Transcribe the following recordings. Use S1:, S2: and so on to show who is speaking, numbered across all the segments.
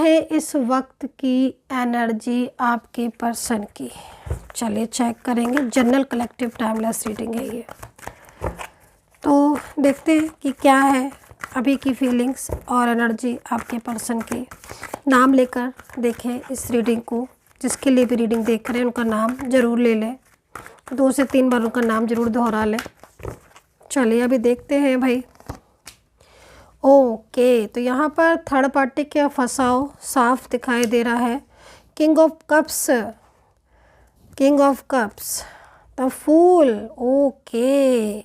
S1: है इस वक्त की एनर्जी आपके पर्सन की? चलिए चेक करेंगे। जनरल कलेक्टिव टाइमलेस रीडिंग है ये, तो देखते हैं कि क्या है अभी की फीलिंग्स और एनर्जी आपके पर्सन की। नाम लेकर देखें इस रीडिंग को। जिसके लिए भी रीडिंग देख रहे हैं उनका नाम ज़रूर ले लें, 2 से 3 बार उनका नाम ज़रूर दोहरा लें। चलिए अभी देखते हैं भाई। ओके, तो यहाँ पर थर्ड पार्टी का फंसाव साफ दिखाई दे रहा है। King of cups, king of cups, the fool. Okay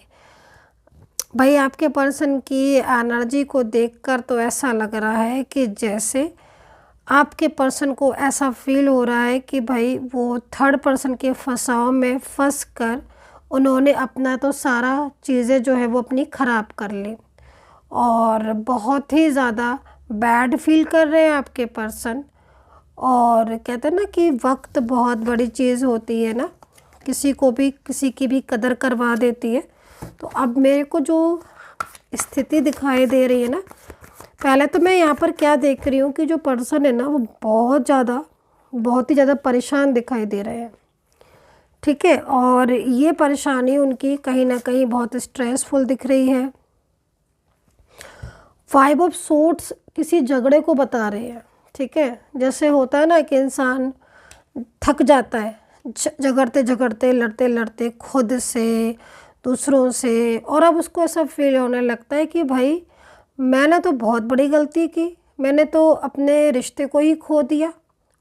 S1: भाई, आपके पर्सन की एनर्जी को देखकर तो ऐसा लग रहा है कि जैसे आपके पर्सन को ऐसा फील हो रहा है कि भाई वो थर्ड पर्सन के फंसाव में फंस कर उन्होंने अपना तो सारा चीज़ें जो है वो अपनी ख़राब कर ली और बहुत ही ज़्यादा बैड फील कर रहे हैं आपके पर्सन। और कहते हैं ना कि वक्त बहुत बड़ी चीज़ होती है ना, किसी को भी किसी की भी कदर करवा देती है। तो अब मेरे को जो स्थिति दिखाई दे रही है ना, पहले तो मैं यहाँ पर क्या देख रही हूँ कि जो पर्सन है ना वो बहुत ही ज़्यादा परेशान दिखाई दे रहे हैं, ठीक है। और ये परेशानी उनकी कहीं ना कहीं बहुत स्ट्रेसफुल दिख रही है। 5 ऑफ सोर्ड्स किसी झगड़े को बता रहे हैं, ठीक है। जैसे होता है ना कि इंसान थक जाता है झगड़ते झगड़ते लड़ते लड़ते खुद से, दूसरों से, और अब उसको ऐसा फील होने लगता है कि भाई मैंने तो बहुत बड़ी गलती की, मैंने तो अपने रिश्ते को ही खो दिया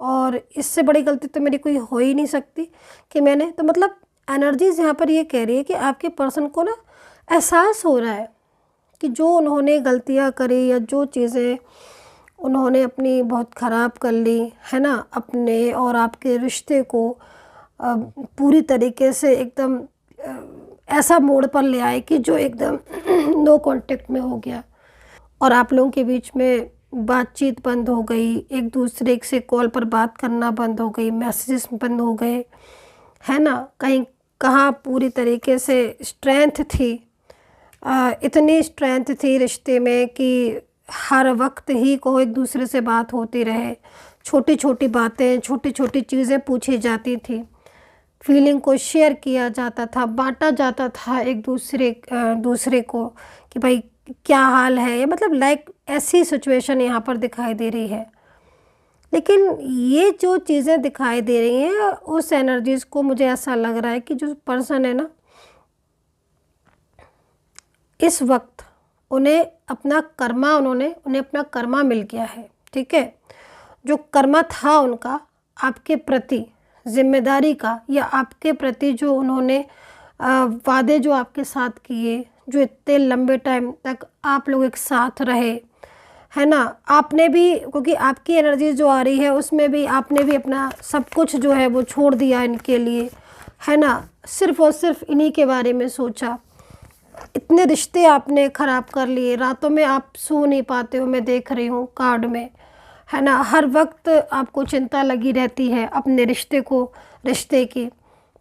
S1: और इससे बड़ी गलती तो मेरी कोई हो ही नहीं सकती कि मैंने तो मतलब एनर्जीज यहाँ पर ये कह रही है कि आपके पर्सन को ना एहसास हो रहा है कि जो उन्होंने गलतियाँ करी या जो चीज़ें उन्होंने अपनी बहुत ख़राब कर ली है ना, अपने और आपके रिश्ते को पूरी तरीके से एकदम ऐसा मोड़ पर ले आए कि जो एकदम नो कांटेक्ट में हो गया और आप लोगों के बीच में बातचीत बंद हो गई, एक दूसरे से कॉल पर बात करना बंद हो गई, मैसेजेस बंद हो गए, है ना। कहीं कहाँ पूरी तरीके से स्ट्रेंथ थी, इतनी स्ट्रेंथ थी रिश्ते में कि हर वक्त ही को एक दूसरे से बात होती रहे, छोटी छोटी बातें, छोटी छोटी चीज़ें पूछी जाती थी, फीलिंग को शेयर किया जाता था, बांटा जाता था एक दूसरे को कि भाई क्या हाल है, ये मतलब लाइक ऐसी सिचुएशन यहाँ पर दिखाई दे रही है। लेकिन ये जो चीज़ें दिखाई दे रही हैं उस एनर्जीज़ को मुझे ऐसा लग रहा है कि जो पर्सन है ना, इस वक्त उन्हें अपना कर्मा मिल गया है, ठीक है। जो कर्मा था उनका आपके प्रति जिम्मेदारी का, या आपके प्रति जो उन्होंने वादे जो आपके साथ किए, जो इतने लंबे टाइम तक आप लोग एक साथ रहे, है ना। आपने भी, क्योंकि आपकी एनर्जी जो आ रही है उसमें भी आपने भी अपना सब कुछ जो है वो छोड़ दिया इनके लिए, है ना। सिर्फ़ और सिर्फ इन्हीं के बारे में सोचा, इतने रिश्ते आपने ख़राब कर लिए, रातों में आप सो नहीं पाते हो, मैं देख रही हूँ कार्ड में, है ना। हर वक्त आपको चिंता लगी रहती है अपने रिश्ते की,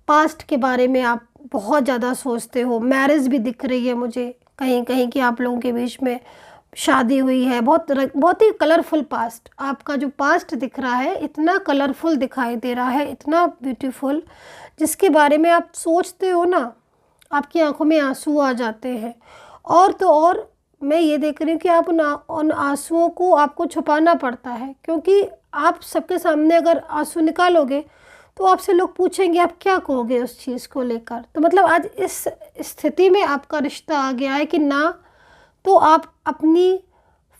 S1: पास्ट के बारे में आप बहुत ज़्यादा सोचते हो। मैरिज भी दिख रही है मुझे कहीं कहीं कि आप लोगों के बीच में शादी हुई है। बहुत ही कलरफुल पास्ट, आपका जो पास्ट दिख रहा है इतना कलरफुल दिखाई दे रहा है, इतना ब्यूटीफुल, जिसके बारे में आप सोचते हो ना आपकी आंखों में आंसू आ जाते हैं। और तो और मैं ये देख रही हूँ कि आप उन आंसुओं को आपको छुपाना पड़ता है, क्योंकि आप सबके सामने अगर आंसू निकालोगे तो आपसे लोग पूछेंगे आप क्या कहोगे उस चीज़ को लेकर। तो मतलब आज इस स्थिति में आपका रिश्ता आ गया है कि ना तो आप अपनी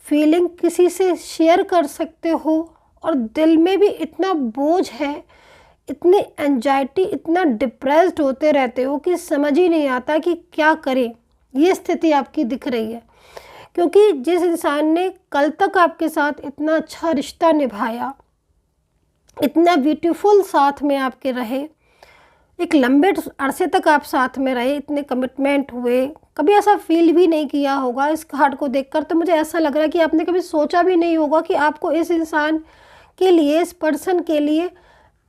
S1: फीलिंग किसी से शेयर कर सकते हो, और दिल में भी इतना बोझ है, इतनी एंजाइटी, इतना डिप्रेस्ड होते रहते हो कि समझ ही नहीं आता कि क्या करें। ये स्थिति आपकी दिख रही है, क्योंकि जिस इंसान ने कल तक आपके साथ इतना अच्छा रिश्ता निभाया, इतना ब्यूटीफुल साथ में आपके रहे, एक लंबे अरसे तक आप साथ में रहे, इतने कमिटमेंट हुए, कभी ऐसा फील भी नहीं किया होगा। इस कार्ड को देखकर तो मुझे ऐसा लग रहा है कि आपने कभी सोचा भी नहीं होगा कि आपको इस इंसान के लिए, इस पर्सन के लिए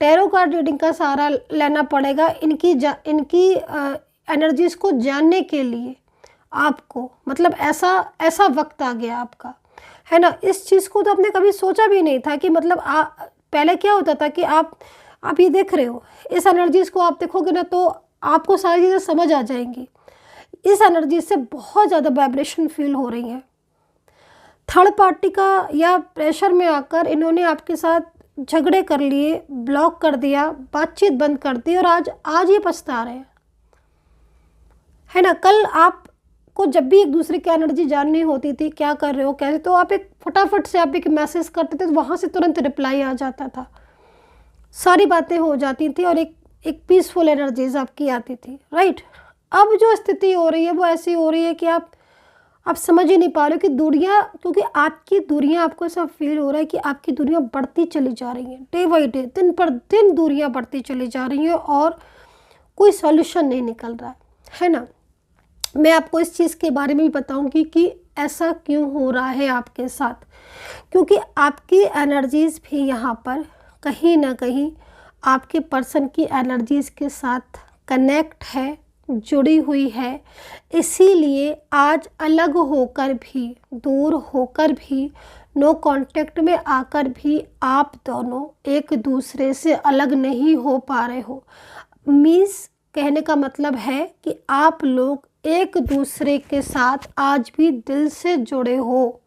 S1: टैरो कार्ड रीडिंग का सहारा लेना पड़ेगा इनकी एनर्जीज को जानने के लिए। आपको मतलब ऐसा वक्त आ गया आपका, है ना। इस चीज़ को तो आपने कभी सोचा भी नहीं था कि मतलब पहले क्या होता था कि आप ये देख रहे हो, इस एनर्जीज़ को आप देखोगे ना तो आपको सारी चीज़ें समझ आ जाएंगी। इस एनर्जी से बहुत ज़्यादा वाइब्रेशन फील हो रही है। थर्ड पार्टी का या प्रेशर में आकर इन्होंने आपके साथ झगड़े कर लिए, ब्लॉक कर दिया, बातचीत बंद कर दी और आज ये पछता रहे हैं, है ना। कल आपको जब भी एक दूसरे की एनर्जी जाननी होती थी, क्या कर रहे हो कैसे, तो आप एक फटाफट से आप एक मैसेज करते थे तो वहाँ से तुरंत रिप्लाई आ जाता था, सारी बातें हो जाती थी और एक पीसफुल एनर्जीज आपकी आती थी, राइट। अब जो स्थिति हो रही है वो ऐसी हो रही है कि आप समझ ही नहीं पा रहे हो कि दूरियां, क्योंकि आपकी दूरियां, आपको ऐसा फील हो रहा है कि आपकी दूरियां बढ़ती चली जा रही हैं, डे बाई डे, दिन पर दिन दूरियां बढ़ती चली जा रही हैं और कोई सॉल्यूशन नहीं निकल रहा है ना। मैं आपको इस चीज़ के बारे में भी बताऊंगी कि ऐसा क्यों हो रहा है आपके साथ, क्योंकि आपकी एनर्जीज़ भी यहाँ पर कहीं ना कहीं आपके पर्सन की एनर्जीज़ के साथ कनेक्ट है, जुड़ी हुई है। इसीलिए आज अलग होकर भी, दूर होकर भी, नो कांटेक्ट में आकर भी आप दोनों एक दूसरे से अलग नहीं हो पा रहे हो। मीन्स कहने का मतलब है कि आप लोग एक दूसरे के साथ आज भी दिल से जुड़े हो।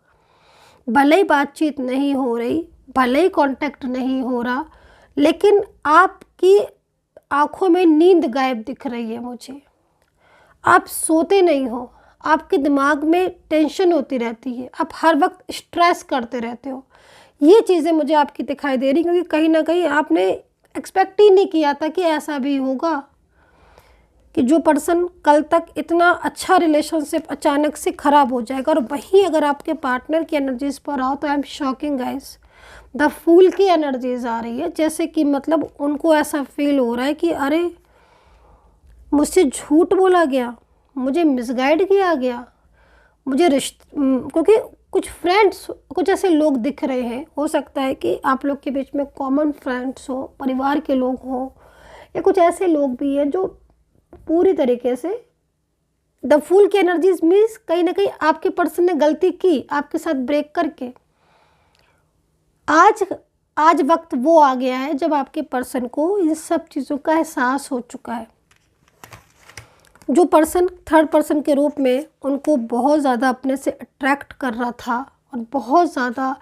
S1: भले ही बातचीत नहीं हो रही, भले ही कांटेक्ट नहीं हो रहा, लेकिन आपकी आंखों में नींद गायब दिख रही है मुझे। आप सोते नहीं हो, आपके दिमाग में टेंशन होती रहती है, आप हर वक्त स्ट्रेस करते रहते हो। ये चीज़ें मुझे आपकी दिखाई दे रही, क्योंकि कहीं ना कहीं आपने एक्सपेक्ट ही नहीं किया था कि ऐसा भी होगा, कि जो पर्सन कल तक इतना अच्छा रिलेशनशिप अचानक से ख़राब हो जाएगा। और वहीं अगर आपके पार्टनर की एनर्जीज पर आओ तो I am shocking guys, the fool की एनर्जीज आ रही है, जैसे कि मतलब उनको ऐसा फील हो रहा है कि अरे मुझसे झूठ बोला गया, मुझे मिसगाइड किया गया, मुझे क्योंकि कुछ फ्रेंड्स, कुछ ऐसे लोग दिख रहे हैं, हो सकता है कि आप लोग के बीच में कॉमन फ्रेंड्स हो, परिवार के लोग हों, या कुछ ऐसे लोग भी हैं जो पूरी तरीके से द फूल की एनर्जीज मीन्स कहीं ना कहीं आपके पर्सन ने गलती की आपके साथ ब्रेक करके। आज वक्त वो आ गया है जब आपके पर्सन को इन सब चीज़ों का एहसास हो चुका है। जो पर्सन थर्ड पर्सन के रूप में उनको बहुत ज़्यादा अपने से अट्रैक्ट कर रहा था और बहुत ज़्यादा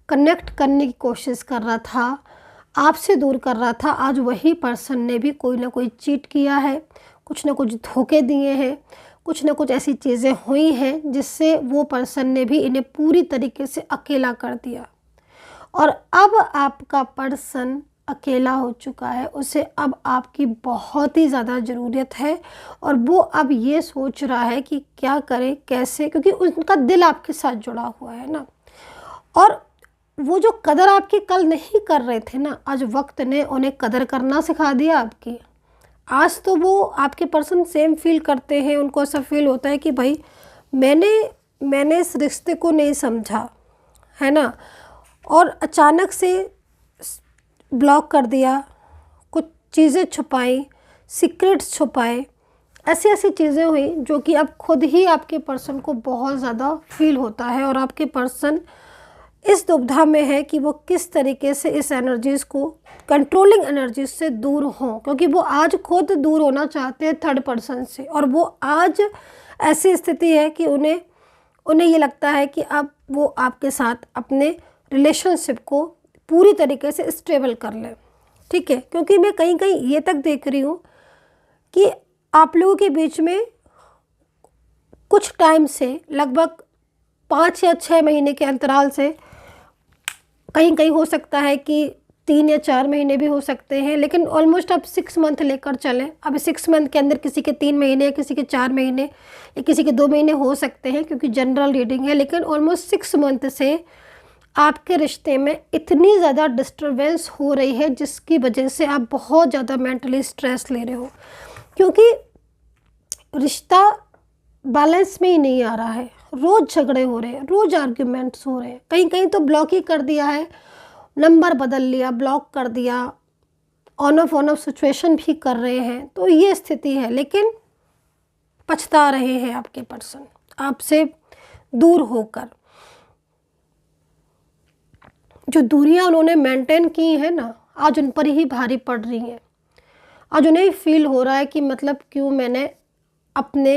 S1: कनेक्ट करने की कोशिश कर रहा था, आपसे दूर कर रहा था, आज वही पर्सन ने भी कोई ना कोई चीट किया है, कुछ ना कुछ धोखे दिए हैं, कुछ ना कुछ ऐसी चीज़ें हुई हैं जिससे वो पर्सन ने भी इन्हें पूरी तरीके से अकेला कर दिया। और अब आपका पर्सन अकेला हो चुका है, उसे अब आपकी बहुत ही ज़्यादा ज़रूरत है और वो अब ये सोच रहा है कि क्या करे कैसे, क्योंकि उनका दिल आपके साथ जुड़ा हुआ है ना। और वो जो कदर आपकी कल नहीं कर रहे थे ना, आज वक्त ने उन्हें कदर करना सिखा दिया आपकी। आज तो वो आपके पर्सन सेम फील करते हैं, उनको ऐसा फील होता है कि भाई मैंने इस रिश्ते को नहीं समझा, है ना, और अचानक से ब्लॉक कर दिया, कुछ चीज़ें छुपाई, सीक्रेट्स छुपाए, ऐसी ऐसी चीज़ें हुई जो कि अब खुद ही आपके पर्सन को बहुत ज़्यादा फील होता है। और आपके पर्सन इस दुविधा में है कि वो किस तरीके से इस एनर्जीज़ को, कंट्रोलिंग एनर्जीज से दूर हों, क्योंकि वो आज खुद दूर होना चाहते हैं थर्ड पर्सन से। और वो आज ऐसी स्थिति है कि उन्हें ये लगता है कि अब वो आपके साथ अपने रिलेशनशिप को पूरी तरीके से स्टेबल कर लें, ठीक है। क्योंकि मैं कहीं कहीं ये तक देख रही हूँ कि आप लोगों के बीच में कुछ टाइम से, लगभग 5 या 6 महीने के अंतराल से, कहीं कहीं हो सकता है कि 3 या 4 महीने भी हो सकते हैं, लेकिन ऑलमोस्ट आप 6 मंथ लेकर चलें। अब 6 मंथ के अंदर किसी के 3 महीने, किसी के 4 महीने या किसी के 2 महीने हो सकते हैं, क्योंकि जनरल रीडिंग है। लेकिन ऑलमोस्ट 6 मंथ से आपके रिश्ते में इतनी ज़्यादा डिस्टर्बेंस हो रही है जिसकी वजह से आप बहुत ज़्यादा मेंटली स्ट्रेस ले रहे हो, क्योंकि रिश्ता बैलेंस में ही नहीं आ रहा है। रोज़ झगड़े हो रहे हैं, रोज़ आर्ग्यूमेंट्स हो रहे हैं, कहीं कहीं तो ब्लॉक ही कर दिया है, नंबर बदल लिया, ब्लॉक कर दिया, ऑन ऑफ सिचुएशन भी कर रहे हैं। तो ये स्थिति है, लेकिन पछता रहे हैं आपके पर्सन आपसे दूर होकर। जो दूरियां उन्होंने मेंटेन की हैं ना, आज उन पर ही भारी पड़ रही हैं। आज उन्हें फील हो रहा है कि मतलब क्यों मैंने अपने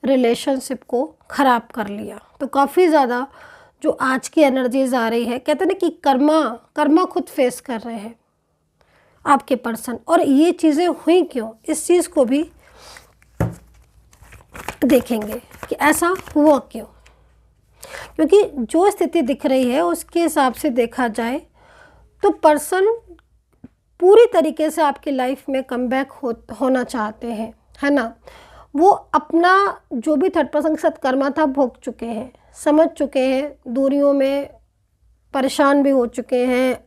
S1: रिलेशनशिप को ख़राब कर लिया। तो काफ़ी ज़्यादा जो आज की एनर्जीज आ रही है, कहते हैं ना कि कर्मा खुद फेस कर रहे हैं आपके पर्सन। और ये चीज़ें हुई क्यों, इस चीज़ को भी देखेंगे कि ऐसा हुआ क्यों। क्योंकि जो स्थिति दिख रही है उसके हिसाब से देखा जाए तो पर्सन पूरी तरीके से आपकी लाइफ में कमबैक होना चाहते हैं, है ना। वो अपना जो भी थर्ड पर्सन के साथ कर्मा था भोग चुके हैं, समझ चुके हैं, दूरियों में परेशान भी हो चुके हैं,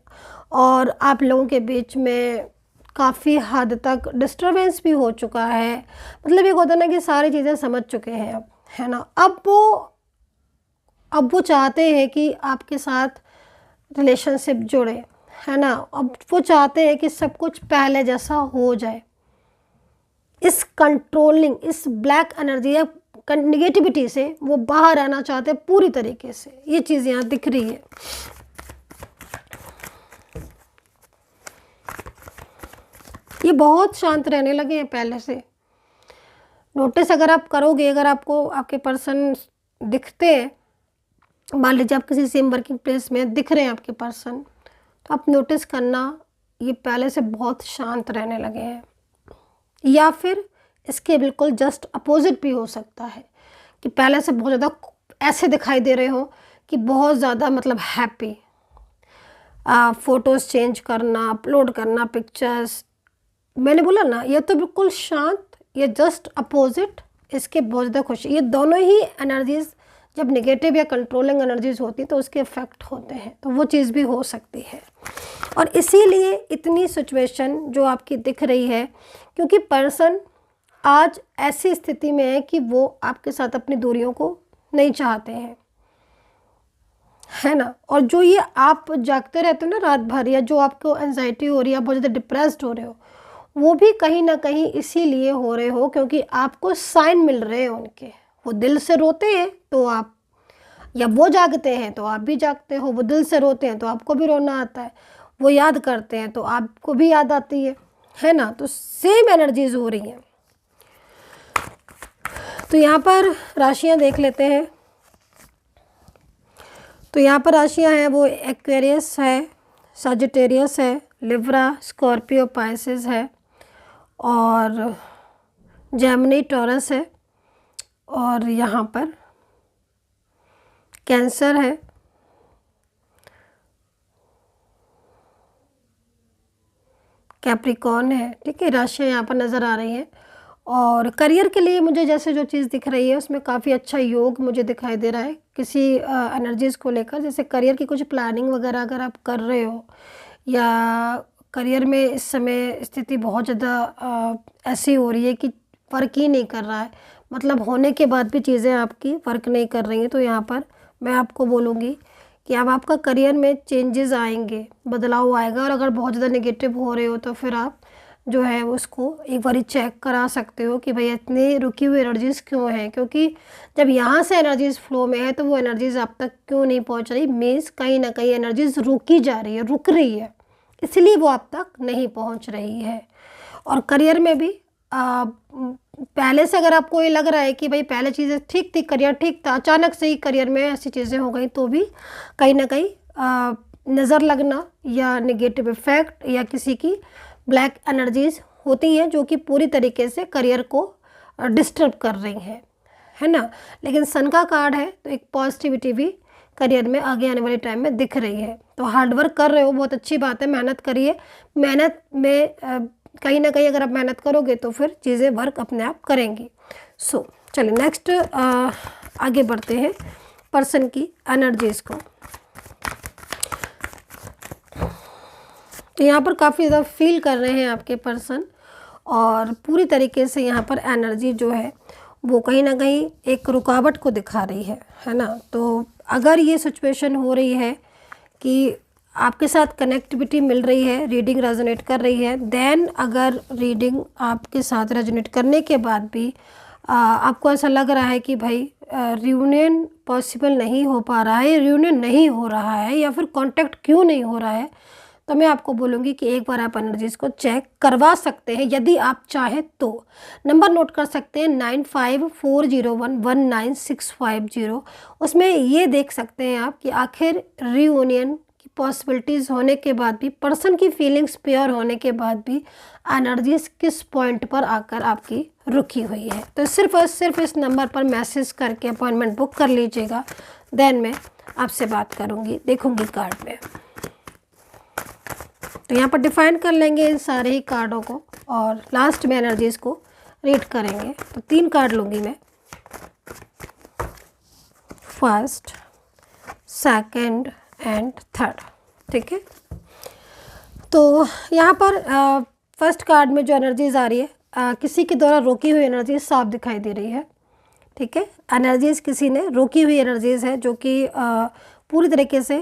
S1: और आप लोगों के बीच में काफ़ी हद तक डिस्टरबेंस भी हो चुका है। मतलब ये होता है ना कि सारी चीज़ें समझ चुके हैं अब, है ना। अब वो चाहते हैं कि आपके साथ रिलेशनशिप जुड़े, है ना। अब वो चाहते हैं कि सब कुछ पहले जैसा हो जाए। इस कंट्रोलिंग, इस ब्लैक एनर्जी या नेगेटिविटी से वो बाहर आना चाहते हैं पूरी तरीके से। ये चीज़ यहाँ दिख रही है। ये बहुत शांत रहने लगे हैं पहले से। नोटिस अगर आप करोगे, अगर आपको आपके पर्सन दिखते हैं, मान लीजिए आप किसी सेम वर्किंग प्लेस में दिख रहे हैं आपके पर्सन, तो आप नोटिस करना ये पहले से बहुत शांत रहने लगे हैं। या फिर इसके बिल्कुल जस्ट अपोजिट भी हो सकता है कि पहले से बहुत ज़्यादा ऐसे दिखाई दे रहे हो कि बहुत ज़्यादा मतलब हैप्पी, फ़ोटोज़ चेंज करना, अपलोड करना पिक्चर्स। मैंने बोला ना, ये तो बिल्कुल शांत, ये जस्ट अपोजिट, इसके बहुत ज़्यादा खुशी। ये दोनों ही एनर्जीज़ जब नेगेटिव या कंट्रोलिंग एनर्जीज़ होती तो उसके इफ़ेक्ट होते हैं, तो वो चीज़ भी हो सकती है। और इसीलिए इतनी सिचुएशन जो आपकी दिख रही है, क्योंकि पर्सन आज ऐसी स्थिति में है कि वो आपके साथ अपनी दूरियों को नहीं चाहते हैं, है ना। और जो ये आप जागते रहते हो ना रात भर, या जो आपको एंजाइटी हो रही है, बहुत ज़्यादा डिप्रेस्ड हो रहे हो, वो भी कहीं ना कहीं इसीलिए हो रहे हो क्योंकि आपको साइन मिल रहे हैं उनके। वो दिल से रोते हैं तो आप, या वो जागते हैं तो आप भी जागते हो। वो दिल से रोते हैं तो आपको भी रोना आता है, वो याद करते हैं तो आपको भी याद आती है ना। तो सेम एनर्जीज हो रही हैं। तो यहाँ पर राशियाँ देख लेते हैं। तो यहाँ पर राशियाँ हैं वो एक्वेरियस है, सजिटेरियस है, लिब्रा, स्कॉर्पियो, पाइसेस है, और जेमिनी, टॉरस है, और यहाँ पर कैंसर है, कैप्रिकॉर्न है। ठीक है, राशियाँ यहाँ पर नज़र आ रही हैं। और करियर के लिए मुझे जैसे जो चीज़ दिख रही है उसमें काफ़ी अच्छा योग मुझे दिखाई दे रहा है किसी एनर्जीज़ को लेकर। जैसे करियर की कुछ प्लानिंग वगैरह अगर आप कर रहे हो, या करियर में इस समय स्थिति बहुत ज़्यादा ऐसी हो रही है कि फ़र्क ही नहीं कर रहा है, मतलब होने के बाद भी चीज़ें आपकी फ़र्क नहीं कर रही हैं। तो यहाँ पर मैं आपको बोलूँगी कि अब आपका करियर में चेंजेस आएंगे, बदलाव आएगा। और अगर बहुत ज़्यादा नेगेटिव हो रहे हो तो फिर आप जो है उसको एक बारी चेक करा सकते हो कि भाई इतनी रुकी हुई एनर्जीज़ क्यों हैं। क्योंकि जब यहाँ से एनर्जीज़ फ्लो में है तो वो एनर्जीज़ आप तक क्यों नहीं पहुँच रही, मीन्स कहीं ना कहीं एनर्जीज़ रुकी जा रही है, रुक रही है, इसलिए वो आप तक नहीं पहुँच रही है। और करियर में भी पहले से अगर आपको ये लग रहा है कि भाई पहले चीज़ें ठीक थी, करियर ठीक था, अचानक से ही करियर में ऐसी चीज़ें हो गई, तो भी कहीं ना कहीं नज़र लगना या नेगेटिव इफ़ेक्ट या किसी की ब्लैक एनर्जीज़ होती हैं जो कि पूरी तरीके से करियर को डिस्टर्ब कर रही हैं, है ना। लेकिन सन का कार्ड है तो एक पॉजिटिविटी भी करियर में आगे आने वाले टाइम में दिख रही है। तो हार्डवर्क कर रहे हो, बहुत अच्छी बात है, मेहनत करिए। मेहनत में कहीं ना कहीं अगर आप मेहनत करोगे तो फिर चीज़ें वर्क अपने आप करेंगी। सो चलिए नेक्स्ट आगे बढ़ते हैं पर्सन की एनर्जीज़ को। तो यहाँ पर काफ़ी ज़्यादा फील कर रहे हैं आपके पर्सन, और पूरी तरीके से यहाँ पर एनर्जी जो है वो कहीं ना कहीं एक रुकावट को दिखा रही है ना। तो अगर ये सिचुएशन हो रही है कि आपके साथ कनेक्टिविटी मिल रही है, रीडिंग रेजोनेट कर रही है, देन अगर रीडिंग आपके साथ रेजोनेट करने के बाद भी आपको ऐसा लग रहा है कि भाई रियूनियन पॉसिबल नहीं हो पा रहा है, रियूनियन नहीं हो रहा है, या फिर कांटेक्ट क्यों नहीं हो रहा है, तो मैं आपको बोलूँगी कि एक बार आप एनर्जीज़ को चेक करवा सकते हैं यदि आप चाहें तो। नंबर नोट कर सकते हैं 9540119650। उसमें ये देख सकते हैं आप कि आखिर रियूनियन की पॉसिबिलिटीज़ होने के बाद भी, पर्सन की फीलिंग्स प्योर होने के बाद भी एनर्जीज़ किस पॉइंट पर आकर आपकी रुकी हुई है। तो सिर्फ और सिर्फ इस नंबर पर मैसेज करके अपॉइंटमेंट बुक कर लीजिएगा, देन मैं आपसे बात करूँगी, देखूँगी कार्ड में। तो यहाँ पर डिफाइन कर लेंगे इन सारे ही कार्डों को और लास्ट में एनर्जीज़ को रीड करेंगे। तो 3 कार्ड लूँगी मैं, फर्स्ट, सेकंड एंड थर्ड, ठीक है। तो यहाँ पर फर्स्ट कार्ड में जो एनर्जीज़ आ रही है, किसी के द्वारा रोकी हुई एनर्जीज साफ दिखाई दे रही है, ठीक है। एनर्जीज़ किसी ने रोकी हुई एनर्जीज़ है जो कि पूरी तरीके से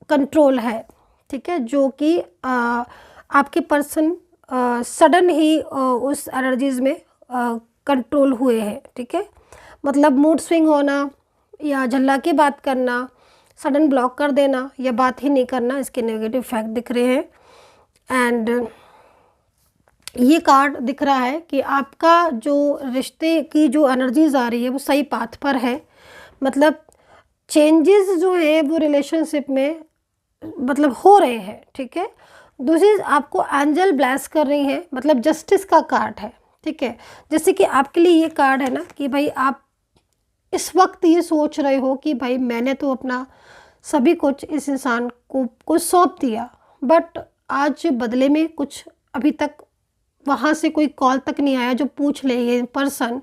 S1: कंट्रोल है, ठीक है, जो कि आपके पर्सन सडन ही उस एनर्जीज़ में कंट्रोल हुए हैं, ठीक है। मतलब मूड स्विंग होना या झल्ला के बात करना, सडन ब्लॉक कर देना या बात ही नहीं करना, इसके नेगेटिव इफेक्ट दिख रहे हैं। एंड ये कार्ड दिख रहा है कि आपका जो रिश्ते की जो एनर्जीज़ आ रही है वो सही पाथ पर है। मतलब चेंजेस जो है वो रिलेशनशिप में मतलब हो रहे हैं, ठीक है। दूसरी आपको एंजल ब्लेस कर रही हैं, मतलब जस्टिस का कार्ड है, ठीक है। जैसे कि आपके लिए ये कार्ड है ना कि भाई आप इस वक्त ये सोच रहे हो कि भाई मैंने तो अपना सभी कुछ इस इंसान को सौंप दिया, बट आज बदले में कुछ अभी तक वहाँ से कोई कॉल तक नहीं आया जो पूछ ले ये पर्सन,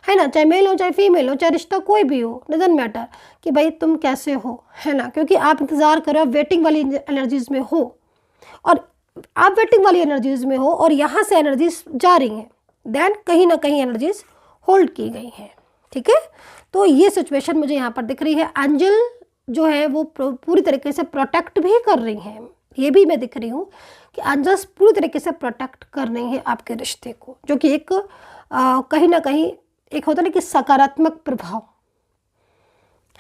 S1: है ना, चाहे मेल हो चाहे फीमेल हो, चाहे रिश्ता कोई भी हो, डजंट मैटर, कि भाई तुम कैसे हो, है ना। क्योंकि आप इंतज़ार करो, आप वेटिंग वाली एनर्जीज़ में हो, और आप वेटिंग वाली एनर्जीज़ में हो और यहाँ से एनर्जीज जा रही हैं, देन कहीं ना कहीं एनर्जीज होल्ड की गई हैं, ठीक है। तो ये सिचुएशन मुझे यहाँ पर दिख रही है। एंजल जो है वो पूरी तरीके से प्रोटेक्ट भी कर रही हैं, ये भी मैं दिख रही हूँ कि एंजल्स पूरी तरीके से प्रोटेक्ट कर रही हैं आपके रिश्ते को, जो कि एक कहीं ना कहीं एक होता है ना कि सकारात्मक प्रभाव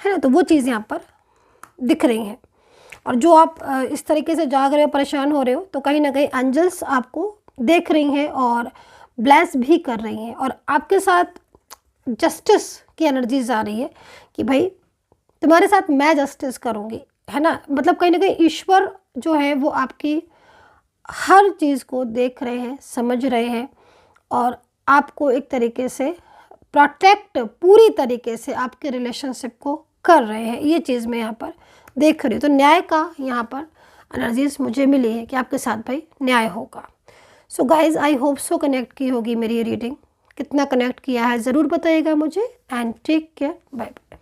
S1: है ना, तो वो चीज़ यहाँ पर दिख रही हैं। और जो आप इस तरीके से जाग रहे हो, परेशान हो रहे हो, तो कहीं ना कहीं एंजल्स आपको देख रही हैं और ब्लेस भी कर रही हैं, और आपके साथ जस्टिस की एनर्जीज आ रही है कि भाई तुम्हारे साथ मैं जस्टिस करूँगी, है ना। मतलब कहीं ना कहीं ईश्वर जो है वो आपकी हर चीज़ को देख रहे हैं, समझ रहे हैं, और आपको एक तरीके से प्रोटेक्ट पूरी तरीके से आपके रिलेशनशिप को कर रहे हैं। ये चीज़ मैं यहाँ पर देख रही हूँ। तो न्याय का यहाँ पर एनर्जीज मुझे मिली है कि आपके साथ भाई न्याय होगा। So guys, I hope so connect की होगी मेरी ये रीडिंग। कितना कनेक्ट किया है ज़रूर बताइएगा मुझे, and take care, bye bye.